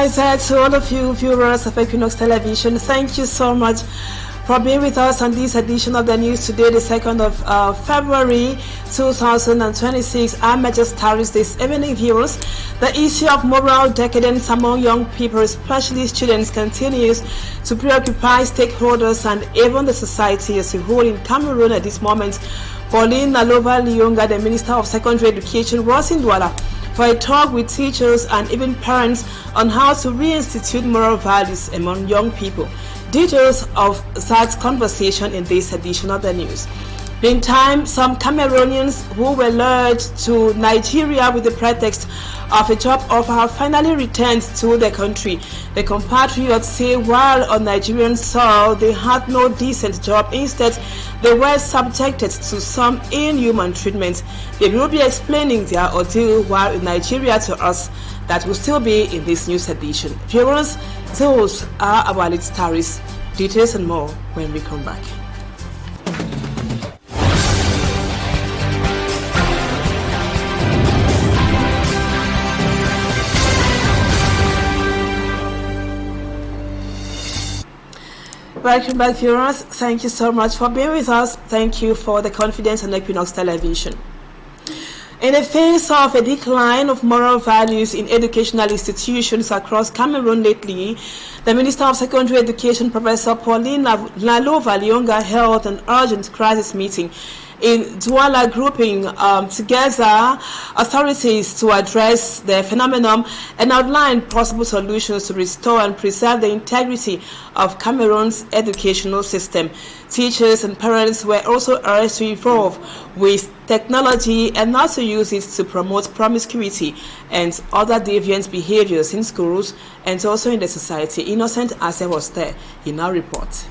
Right, to all of you viewers of Equinoxe Television, thank you so much for being with us on this edition of the news today, the 2nd of February 2026. I'm just Taris this evening, viewers. The issue of moral decadence among young people, especially students, continues to preoccupy stakeholders and even the society as a whole in Cameroon at this moment. Pauline Nalova-Lyonga, the Minister of Secondary Education, was in Douala for a talk with teachers and even parents on how to reinstitute moral values among young people. Details of that conversation in this edition of the news. Meantime, some Cameroonians who were lured to Nigeria with the pretext of a job offer have finally returned to their country. The compatriots say while on Nigerian soil they had no decent job, instead they were subjected to some inhuman treatment. They will be explaining their ordeal while in Nigeria to us. That will still be in this news edition. Viewers, those are our lead stories. Details and more when we come back. Welcome back, viewers. Thank you so much for being with us. Thank you for the confidence on Equinoxe Television. In the face of a decline of moral values in educational institutions across Cameroon lately, the Minister of Secondary Education, Professor Pauline Nalova-Lyonga, held an urgent crisis meeting in Douala, grouping together authorities to address the phenomenon and outline possible solutions to restore and preserve the integrity of Cameroon's educational system. Teachers and parents were also urged to evolve with technology and not to use it to promote promiscuity and other deviant behaviors in schools and also in the society. Innocent Ase was there in our report.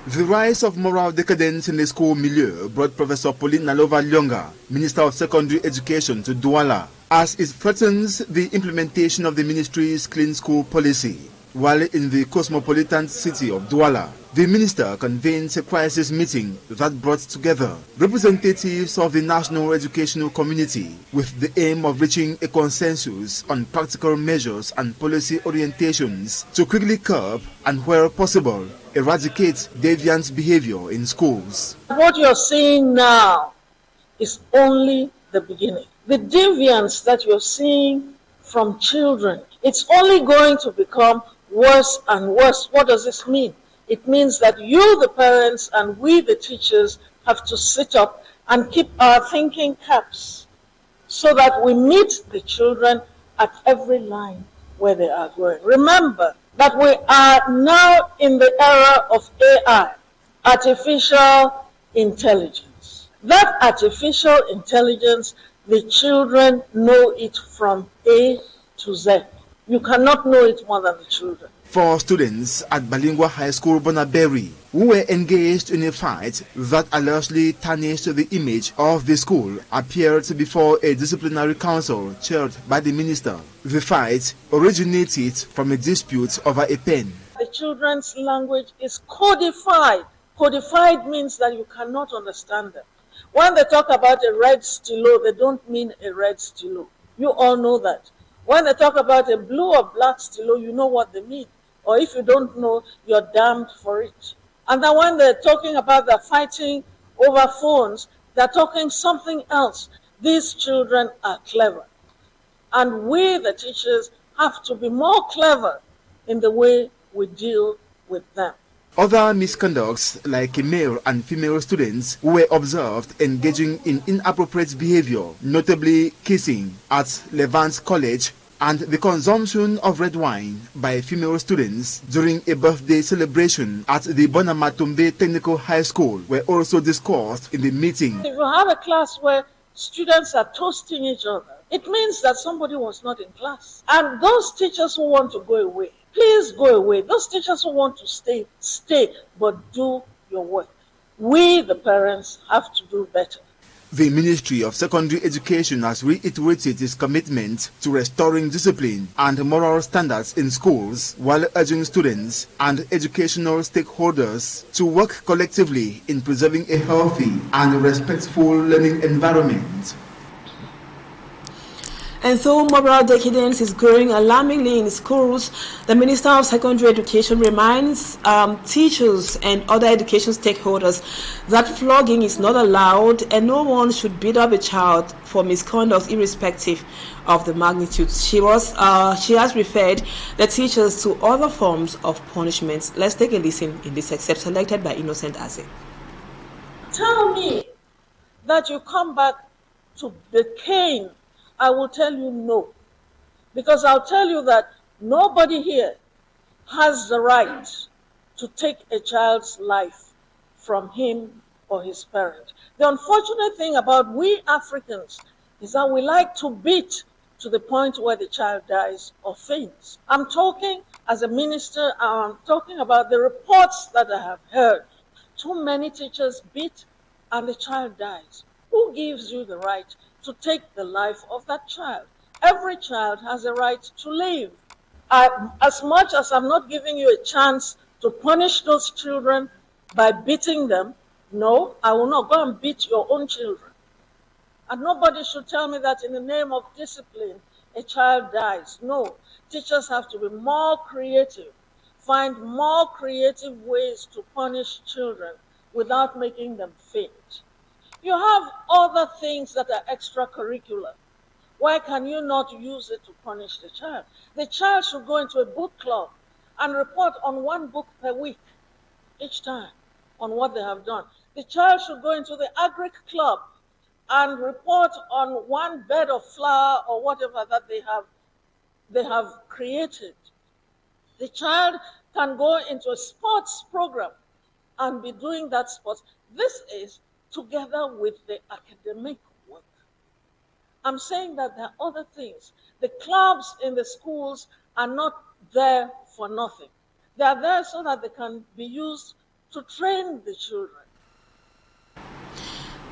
The rise of moral decadence in the school milieu brought Professor Pauline Nalova-Lyonga, Minister of Secondary Education, to Douala, as it threatens the implementation of the ministry's clean school policy. While in the cosmopolitan city of Douala, the minister convened a crisis meeting that brought together representatives of the national educational community with the aim of reaching a consensus on practical measures and policy orientations to quickly curb and, where possible, eradicate deviant behavior in schools. What you're seeing now is only the beginning. The deviance that you're seeing from children, it's only going to become worse and worse. What does this mean? It means that you, the parents, and we, the teachers, have to sit up and keep our thinking caps so that we meet the children at every line where they are going. Remember that we are now in the era of AI, artificial intelligence. That artificial intelligence, the children know it from A to Z. You cannot know it more than the children. 4 students at Balingwa High School, Bonaberi, who were engaged in a fight that allegedly tarnished the image of the school, appeared before a disciplinary council chaired by the minister. The fight originated from a dispute over a pen. The children's language is codified. Codified means that you cannot understand them. When they talk about a red stylo, they don't mean a red stylo. You all know that. When they talk about a blue or black stylo, you know what they mean. Or if you don't know, you're damned for it. And then when they're talking about the fighting over phones, they're talking something else. These children are clever. And we, the teachers, have to be more clever in the way we deal with them. Other misconducts, like male and female students who were observed engaging in inappropriate behavior, notably kissing at Levant College, and the consumption of red wine by female students during a birthday celebration at the Bonamatumbe Technical High School, were also discussed in the meeting. If you have a class where students are toasting each other, it means that somebody was not in class. And those teachers who want to go away, please go away. Those teachers who want to stay, stay, but do your work. We, the parents, have to do better. The Ministry of Secondary Education has reiterated its commitment to restoring discipline and moral standards in schools, while urging students and educational stakeholders to work collectively in preserving a healthy and respectful learning environment. And though moral decadence is growing alarmingly in schools, the Minister of Secondary Education reminds teachers and other education stakeholders that flogging is not allowed and no one should beat up a child for misconduct irrespective of the magnitude. She has referred the teachers to other forms of punishments. Let's take a listen in this excerpt selected by Innocent Ase. Tell me that you come back to the cane, I will tell you no. Because I'll tell you that nobody here has the right to take a child's life from him or his parent. The unfortunate thing about we Africans is that we like to beat to the point where the child dies or faints. I'm talking as a minister, I'm talking about the reports that I have heard. Too many teachers beat and the child dies. Who gives you the right to take the life of that child? Every child has a right to live. As much as I'm not giving you a chance to punish those children by beating them, no, I will not go and beat your own children. And nobody should tell me that in the name of discipline, a child dies. No, teachers have to be more creative, find more creative ways to punish children without making them faint. You have other things that are extracurricular. Why can you not use it to punish the child? The child should go into a book club and report on one book per week each time on what they have done. The child should go into the agric club and report on one bed of flower or whatever that they have created. The child can go into a sports program and be doing that sports. This is together with the academic work. I'm saying that there are other things. The clubs in the schools are not there for nothing. They are there so that they can be used to train the children.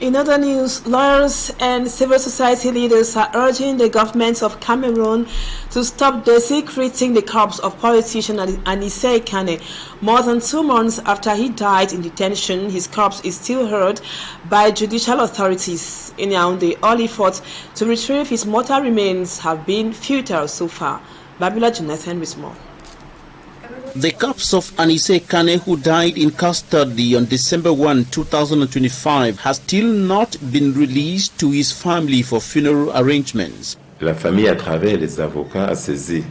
In other news, lawyers and civil society leaders are urging the government of Cameroon to stop desecrating the corpse of politician Anissé Kane. More than 2 months after he died in detention, his corpse is still held by judicial authorities in Yaoundé. All efforts to retrieve his mortal remains have been futile so far. Babila Jonathan with more. The corpse of Anissé Kane, who died in custody on December 1, 2025, has still not been released to his family for funeral arrangements. La famille, à travers les avocats, a saisi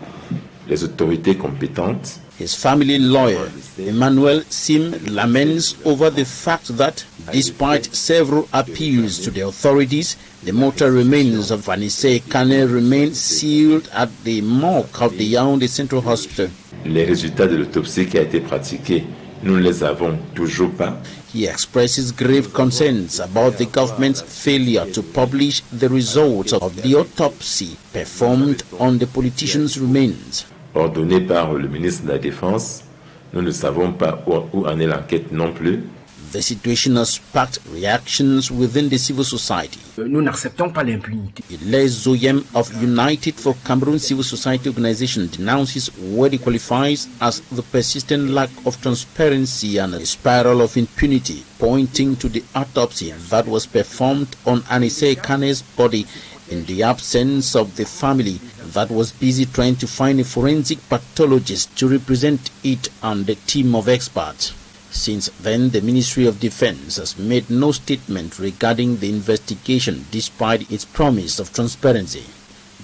les autorités compétentes. His family lawyer, Emmanuel Sim, laments over the fact that, despite several appeals to the authorities, the mortal remains of Anissé Kane remain sealed at the morgue of the Yaoundé Central Hospital. Les résultats de l'autopsie qui a été pratiquée, nous ne les avons toujours pas. He expresses grave concerns about the government's failure to publish the results of the autopsy performed on the politician's remains. Ordonné par le ministre de la Défense, nous ne savons pas où en est l'enquête non plus. The situation has sparked reactions within the civil society. Nous n'acceptons pas l'impunité. Les Zoyem of United for Cameroon Civil Society Organization denounces what it qualifies as the persistent lack of transparency and a spiral of impunity, pointing to the autopsy that was performed on Anissé Kane's body in the absence of the family that was busy trying to find a forensic pathologist to represent it and the team of experts. Since then, the Ministry of Defense has made no statement regarding the investigation despite its promise of transparency.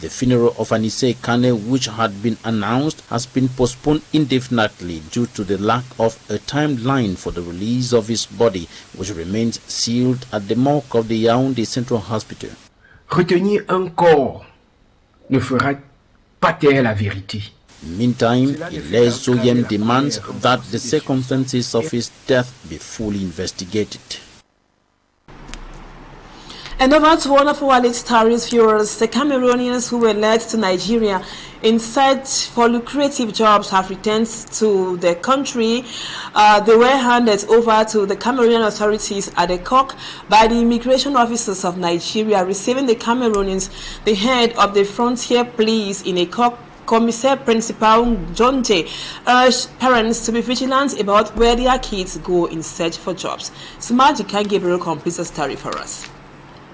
The funeral of Anissé Kane, which had been announced, has been postponed indefinitely due to the lack of a timeline for the release of his body, which remains sealed at the morgue of the Yaoundé Central Hospital. Retenir un corps ne fera pas taire la vérité. Meantime, Les Zoyem demands that the circumstances of his death be fully investigated. And over to one of our late stories, viewers, the Cameroonians who were led to Nigeria in search for lucrative jobs have returned to their country. They were handed over to the Cameroonian authorities at a cock by the immigration officers of Nigeria, receiving the Cameroonians. The head of the frontier police in a cock, Commissaire Principal Jonte, urged parents to be vigilant about where their kids go in search for jobs. Smajika Gabriel completes the story for us.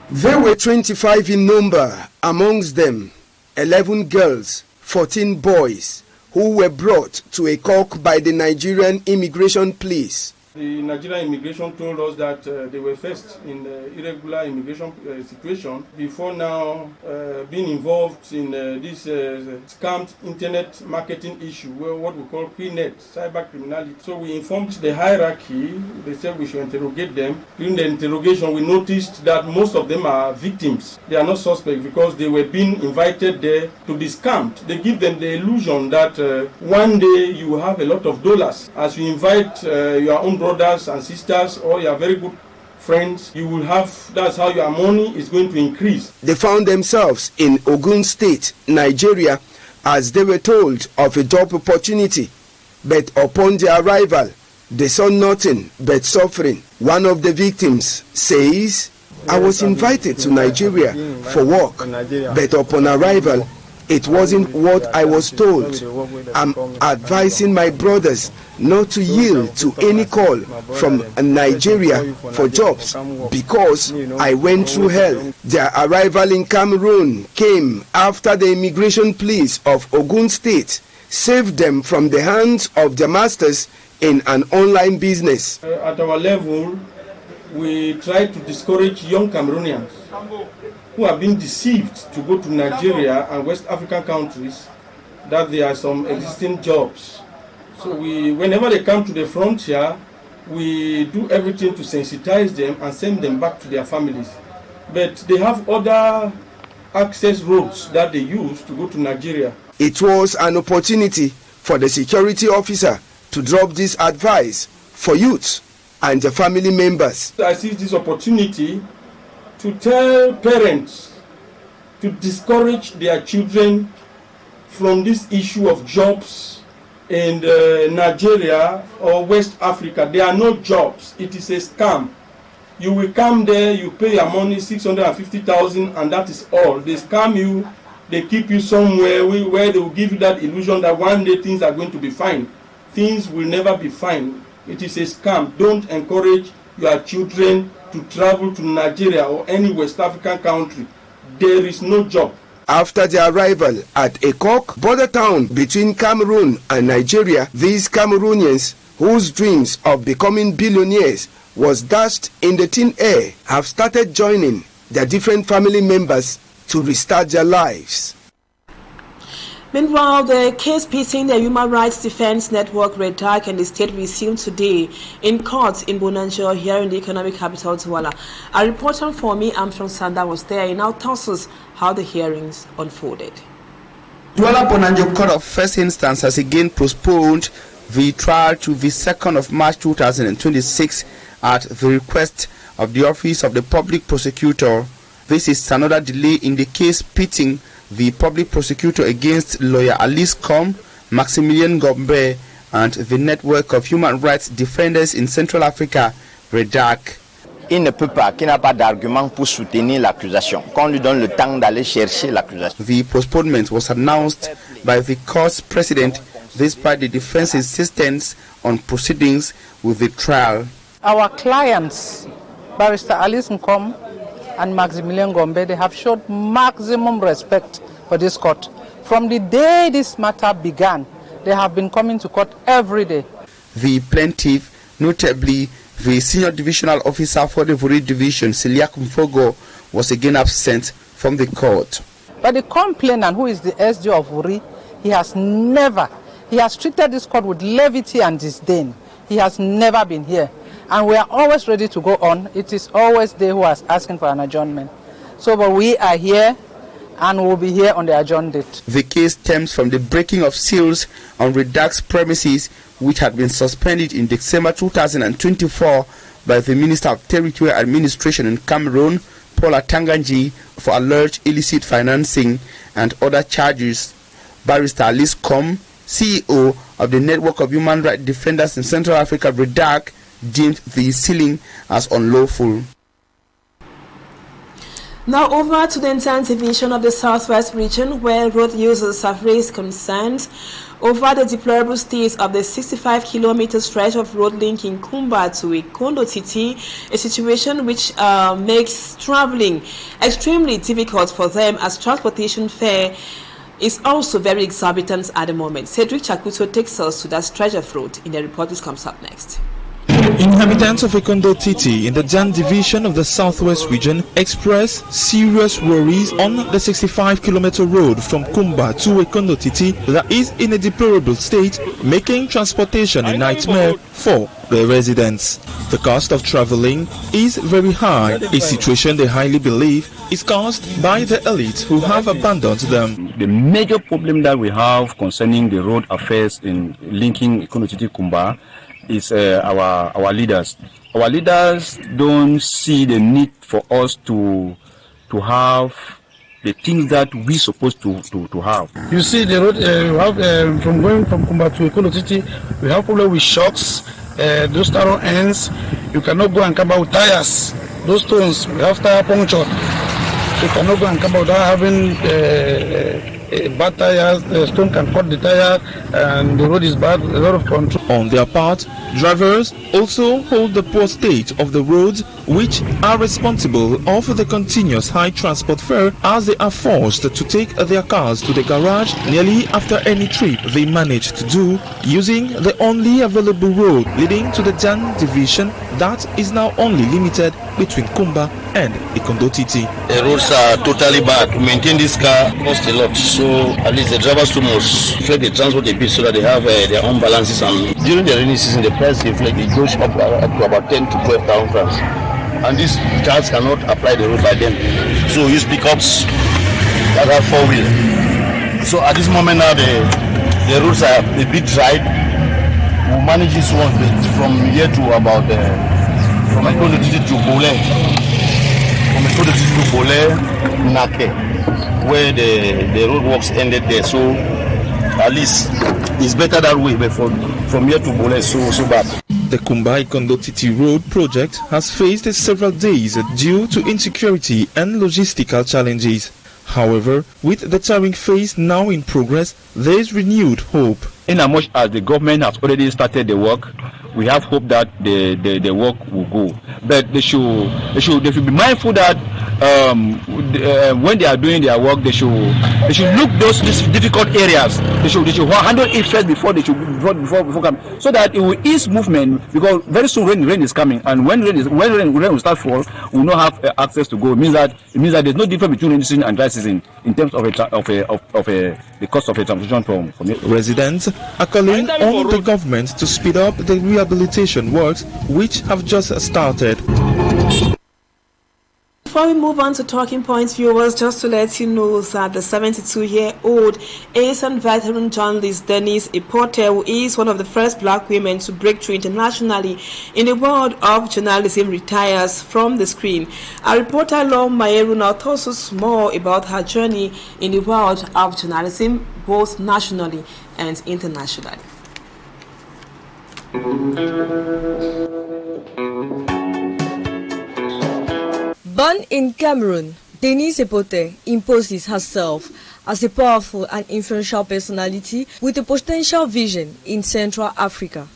There were 25 in number. Amongst them, 11 girls, 14 boys, who were brought to a court by the Nigerian Immigration Police. The Nigerian immigration told us that they were first in the irregular immigration situation before now being involved in this scammed internet marketing issue, what we call QNet, cyber criminality. So we informed the hierarchy. They said we should interrogate them. During the interrogation, we noticed that most of them are victims. They are not suspects because they were being invited there to be scammed. They give them the illusion that one day you have a lot of dollars. As you invite your own brothers and sisters or your very good friends, you will have, that's how your money is going to increase. They found themselves in Ogun State, Nigeria, as they were told of a job opportunity, but upon their arrival, they saw nothing but suffering. One of the victims says, "I was invited to Nigeria for work, but upon arrival, it wasn't what I was told. I'm advising my brothers not to yield to any call from Nigeria for jobs because I went through hell." Their arrival in Cameroon came after the immigration police of Ogun State saved them from the hands of their masters in an online business. At our level, we try to discourage young Cameroonians who have been deceived to go to Nigeria and West African countries that there are some existing jobs. So whenever they come to the frontier, we do everything to sensitize them and send them back to their families. But they have other access roads that they use to go to Nigeria. It was an opportunity for the security officer to drop this advice for youth and their family members. I see this opportunity to tell parents to discourage their children from this issue of jobs in Nigeria or West Africa. There are no jobs. It is a scam. You will come there, you pay your money, 650,000, and that is all. They scam you, they keep you somewhere where they will give you that illusion that one day things are going to be fine. Things will never be fine. It is a scam. Don't encourage your children to travel to Nigeria or any West African country. There is no job. After their arrival at Equinoxe, border town between Cameroon and Nigeria, these Cameroonians, whose dreams of becoming billionaires was dashed in the thin air, have started joining their different family members to restart their lives. Meanwhile, the case pitting the Human Rights Defense Network, REDAC, and the state resumed today in court in Bonanjo, here in the economic capital, Douala. A reporter for me, Armstrong Sanda, was there. He now tells us how the hearings unfolded. Douala Bonanjo Court of First Instance has again postponed the trial to the 2nd of March 2026 at the request of the Office of the Public Prosecutor. This is another delay in the case pitting the public prosecutor against lawyer Alice Com, Maximilian Gombe, and the network of human rights defenders in Central Africa, REDAC. Il ne peut pas, qu'il n'a pas d'argument pour soutenir l'accusation, qu'on lui donne le temps d'aller chercher l'accusation. The postponement was announced by the court's president despite the defense insistence on proceedings with the trial. Our clients, Barrister Alice Nkom and Maximilian Gombe, they have showed maximum respect for this court. From the day this matter began, they have been coming to court every day. The plaintiff, notably the senior divisional officer for the Vuri division, Siliak Mfogo, was again absent from the court. But the complainant, who is the SG of Vuri, he has treated this court with levity and disdain. He has never been here. And we are always ready to go on. It is always they who are asking for an adjournment. So, but we are here and will be here on the adjourned date. The case stems from the breaking of seals on REDAC's premises, which had been suspended in December 2024 by the Minister of Territorial Administration in Cameroon, Paula Tanganji, for alleged illicit financing and other charges. Barrister Alice Com, CEO of the Network of Human Rights Defenders in Central Africa, REDAC, deemed the sealing as unlawful. Now over to the Intern Division of the Southwest region, where road users have raised concerns over the deplorable state of the 65-kilometer stretch of road linking Kumba to Ikondo Titi, a situation which makes traveling extremely difficult for them as transportation fare is also very exorbitant at the moment. Cedric Chakuto takes us to that treasure fruit in the report which comes up next. Inhabitants of Ekondo Titi in the Jan division of the southwest region express serious worries on the 65-kilometer road from Kumba to Ekondo Titi that is in a deplorable state, making transportation a nightmare for the residents. The cost of traveling is very high, a situation they highly believe is caused by the elite who have abandoned them. The major problem that we have concerning the road affairs in linking Ekondo Titi Kumba is our leaders. Our leaders don't see the need for us to have the things that we supposed to have. You see the road we have from going from Kumba to Ekondo Titi, we have problem with shocks. Those narrow ends, you cannot go and come out with tires. Those stones, we have tire puncture. So you cannot go and come out without having bad tires. The stone can cut the tire and the road is bad, a lot of control. On their part, drivers also hold the poor state of the roads, which are responsible of the continuous high transport fare as they are forced to take their cars to the garage nearly after any trip they manage to do, using the only available road leading to the Jan division that is now only limited between Kumba and Ekondo Titi. The roads are totally bad. To maintain this car costs a lot, so at least the drivers too must inflate the transport a bit so that they have their own balances. And during the rainy season, the price inflate, it goes up to about 10 to 12,000 francs. And these cars cannot apply the road by them. So use pickups that have four-wheel. So at this moment now, the roads are a bit dry. We'll manage this one from here to about from Ekondo Titi to Bole. From Ekondo Titi to Bole, Nake, where the road works ended there. So at least it's better that way, but from here to Bole so bad. The Kumba Ekondo Titi road project has faced several days due to insecurity and logistical challenges. However, with the tarring phase now in progress, there is renewed hope. In as much as the government has already started the work, we have hope that the work will go. But they should be mindful that when they are doing their work, they should look these difficult areas. They should handle it first before come, so that it will ease movement. Because very soon rain is coming, and when rain will start fall, we will not have access to go. It means that there's no difference between rainy season and dry season in terms of the cost of a transition from it. Residents are calling on the government to speed up the rehabilitation works which have just started. Before we move on to talking points, viewers, just to let you know that the 72-year-old Asian veteran journalist Denise Epote, who is one of the first black women to break through internationally in the world of journalism, retires from the screen. Our reporter Lom Mayeru now tells us more about her journey in the world of journalism, both nationally and internationally. Born in Cameroon, Denise Epote imposes herself as a powerful and influential personality with a potential vision in Central Africa.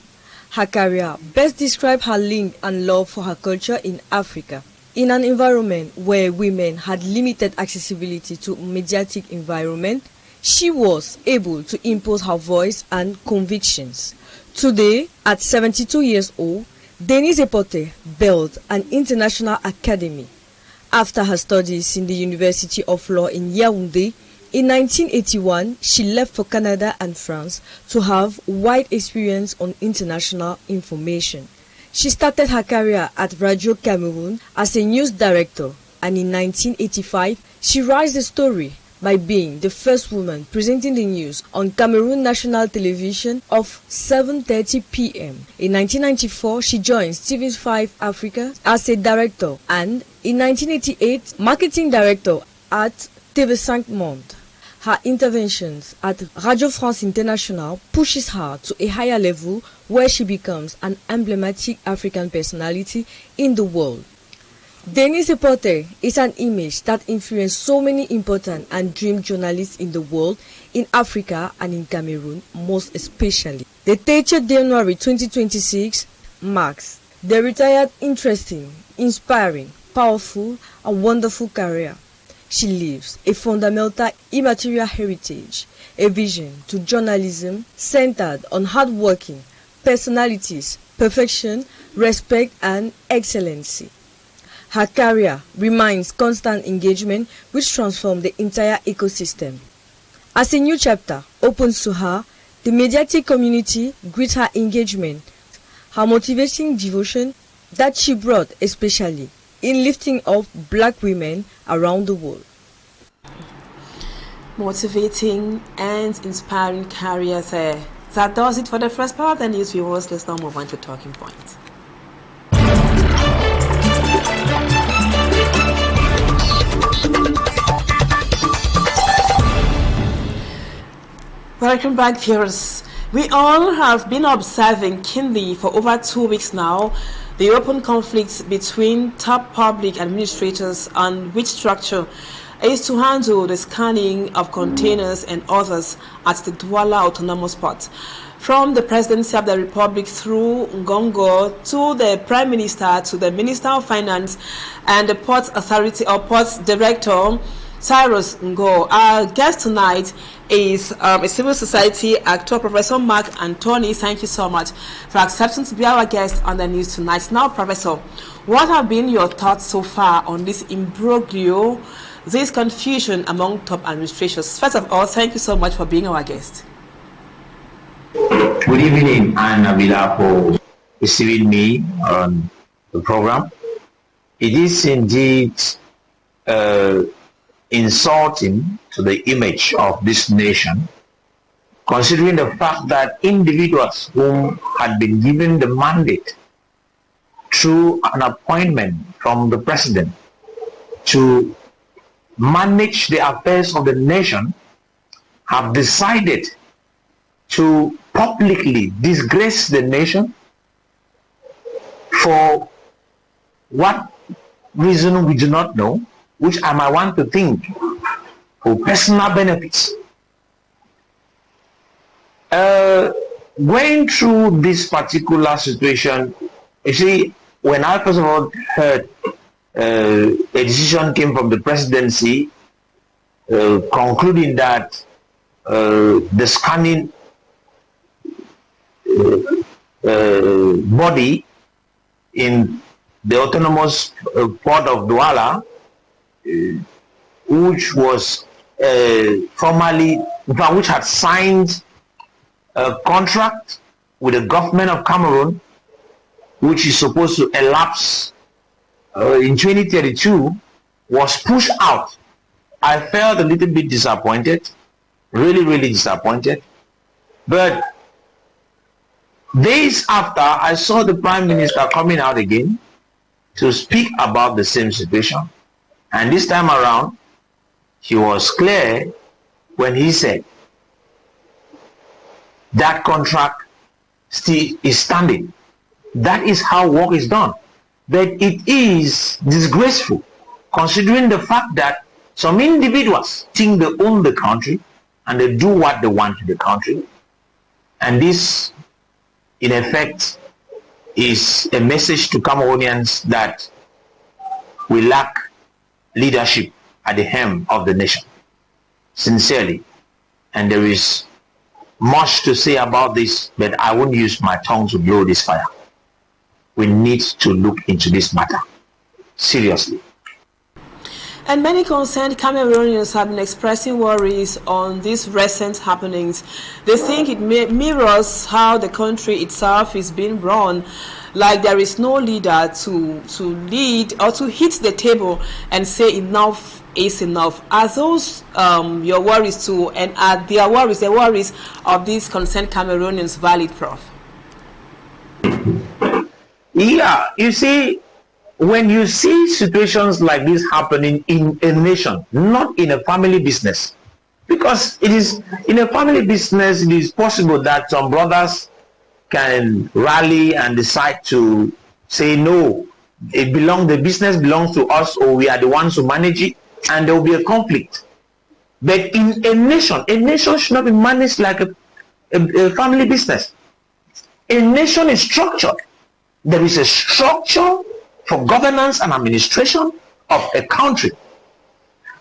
Her career best describes her link and love for her culture in Africa. In an environment where women had limited accessibility to mediatic environment, she was able to impose her voice and convictions. Today, at 72 years old, Denise Epote built an international academy. After her studies in the University of Law in Yaoundé, in 1981, she left for Canada and France to have wide experience on international information. She started her career at Radio Cameroon as a news director, and in 1985, she raised the story by being the first woman presenting the news on Cameroon National Television of 7:30 p.m. In 1994, she joined TV5 Africa as a director, and in 1988, marketing director at TV5 Monde. Her interventions at Radio France International pushes her to a higher level where she becomes an emblematic African personality in the world. Denise Epote is an image that influenced so many important and dream journalists in the world, in Africa and in Cameroon most especially. The 30th January 2026 marks the retired interesting, inspiring, powerful and wonderful career. she leaves a fundamental immaterial heritage, a vision to journalism centered on hardworking personalities, perfection, respect, and excellency. Her career remains constant engagement which transforms the entire ecosystem. As a new chapter opens to her, the mediatic community greets her engagement, her motivating devotion that she brought especially in lifting up black women around the world. Motivating and inspiring careers. That does it for the first part of the news, viewers. Let's now move on to talking points. Welcome back, viewers. We all have been observing keenly for over 2 weeks now the open conflicts between top public administrators on which structure is to handle the scanning of containers and others at the Douala Autonomous Port. From the Presidency of the Republic through Ngongo to the Prime Minister to the Minister of Finance and the Port Authority or Ports Director, Cyrus Ngo. Our guest tonight is a civil society actor, Professor Mark Anthony. Thank you so much for accepting to be our guest on the news tonight. Now, Professor, what have been your thoughts so far on this imbroglio, this confusion among top administrations? First of all, thank you so much for being our guest. Good evening, and Nabila, for receiving me on the program. It is indeed insulting to the image of this nation, considering the fact that individuals whom had been given the mandate through an appointment from the president to manage the affairs of the nation have decided to publicly disgrace the nation for what reason we do not know, which I might want to think for personal benefits. Going through this particular situation, you see, when I first of all heard a decision came from the presidency concluding that the scanning body in the autonomous port of Douala, which was formally, which had signed a contract with the government of Cameroon, which is supposed to elapse in 2032, was pushed out. I felt a little bit disappointed, really disappointed. But days after, I saw the Prime Minister coming out again to speak about the same situation. And this time around, he was clear when he said that contract still is standing. That is how work is done. But it is disgraceful, considering the fact that some individuals think they own the country and they do what they want to the country. And this, in effect, is a message to Cameroonians that we lack leadership at the helm of the nation, sincerely. And there is much to say about this, but I won't use my tongue to blow this fire. We need to look into this matter seriously. And many concerned Cameroonians have been expressing worries on these recent happenings. They think it mirrors how the country itself is being run, like there is no leader to lead or to hit the table and say enough is enough. Are those your worries too, and are their worries, the worries of these concerned Cameroonians, valid, Prof? Yeah, you see, when you see situations like this happening in a nation, not in a family business, because it is in a family business, it is possible that some brothers can rally and decide to say no, the business belongs to us, or we are the ones who manage it, and there will be a conflict. But in a nation should not be managed like a family business. A nation is structured. There is a structure for governance and administration of a country.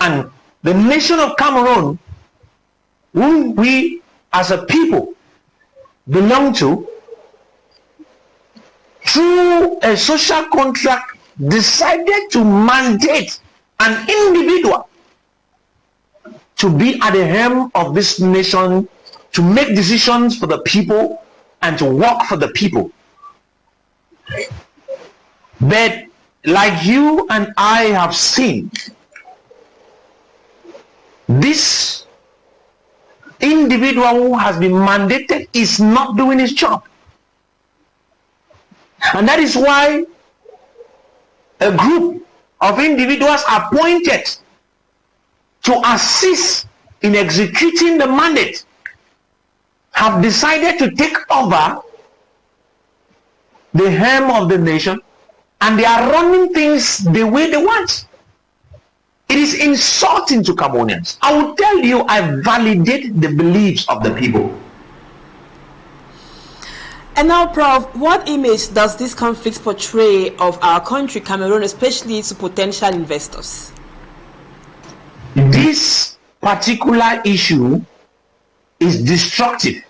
And the nation of Cameroon, whom we as a people belong to, through a social contract, decided to mandate an individual to be at the helm of this nation, to make decisions for the people and to work for the people. But like you and I have seen, this individual who has been mandated is not doing his job. And that is why a group of individuals appointed to assist in executing the mandate have decided to take over the helm of the nation, and they are running things the way they want. It is insulting to Cameroonians. I will tell you, I validate the beliefs of the people. And now, Prof, what image does this conflict portray of our country, Cameroon, especially to potential investors? This particular issue is destructive.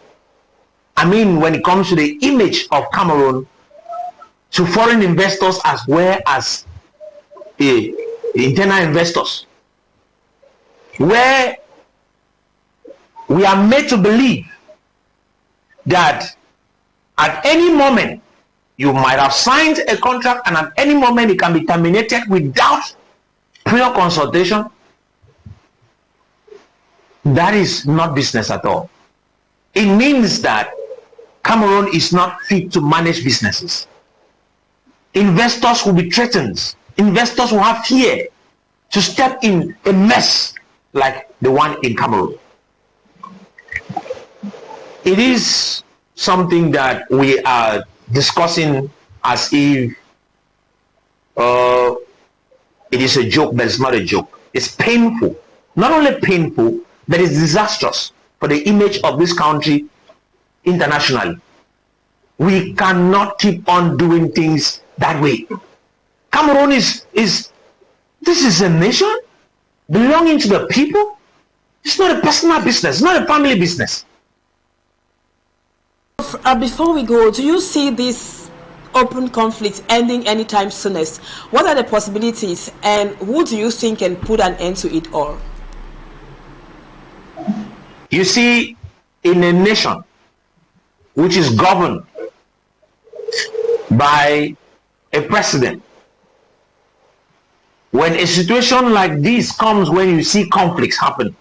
I mean, when it comes to the image of Cameroon to foreign investors as well as internal investors, where we are made to believe that at any moment you might have signed a contract and at any moment it can be terminated without prior consultation. That is not business at all. It means that Cameroon is not fit to manage businesses. Investors will be threatened. Investors will have fear to step in a mess like the one in Cameroon. It is something that we are discussing as if it is a joke, but it's not a joke. It's painful. Not only painful, but it's disastrous for the image of this country internationally. We cannot keep on doing things that way. Cameroon this is a nation belonging to the people. It's not a personal business, it's not a family business. Before we go, do you see this open conflict ending anytime soonest? What are the possibilities, and who do you think can put an end to it all? You see, in a nation which is governed by a president, when a situation like this comes, when you see conflicts happen,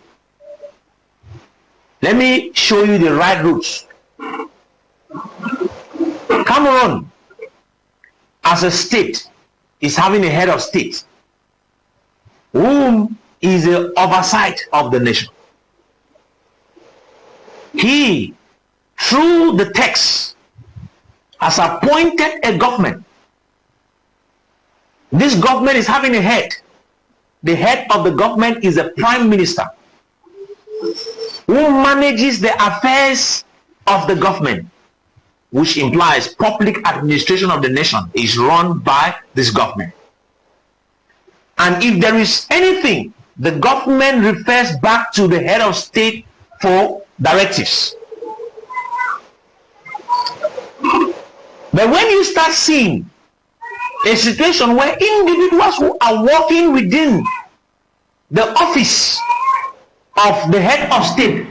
let me show you the right routes. Cameroon, as a state, is having a head of state whom is the oversight of the nation. He, through the text, has appointed a government. This government is having a head. The head of the government is a prime minister who manages the affairs of the government, which implies public administration of the nation is run by this government. And if there is anything, the government refers back to the head of state for directives. But when you start seeing a situation where individuals who are working within the office of the head of state.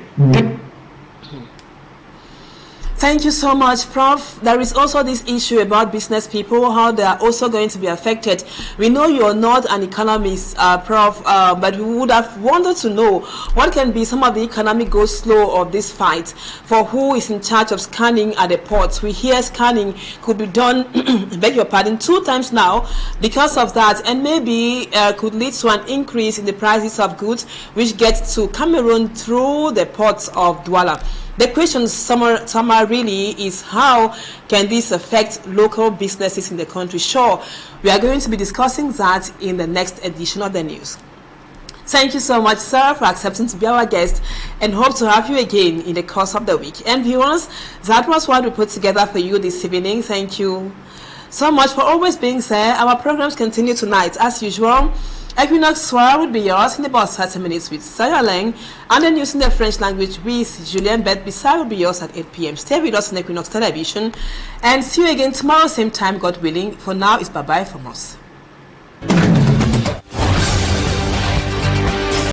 Thank you so much, Prof. There is also this issue about business people, how they are also going to be affected. We know you are not an economist, Prof, but we would have wanted to know what can be some of the economic go-slow of this fight. For who is in charge of scanning at the ports? We hear scanning could be done, beg your pardon, 2 times now because of that, and maybe could lead to an increase in the prices of goods which get to Cameroon through the ports of Douala. The question summer really is, how can this affect local businesses in the country? Sure, we are going to be discussing that in the next edition of the news. Thank you so much, sir, for accepting to be our guest, and hope to have you again in the course of the week. And viewers, that was what we put together for you this evening. Thank you so much for always being there. Our programs continue tonight as usual. Equinoxe Soir will be yours in about 30 minutes with Sarah Lang, and then using the French language with Julien Bet-Bissar will be yours at 8 p.m. Stay with us on Equinoxe Television, and see you again tomorrow, same time, God willing. For now, it's bye-bye from us.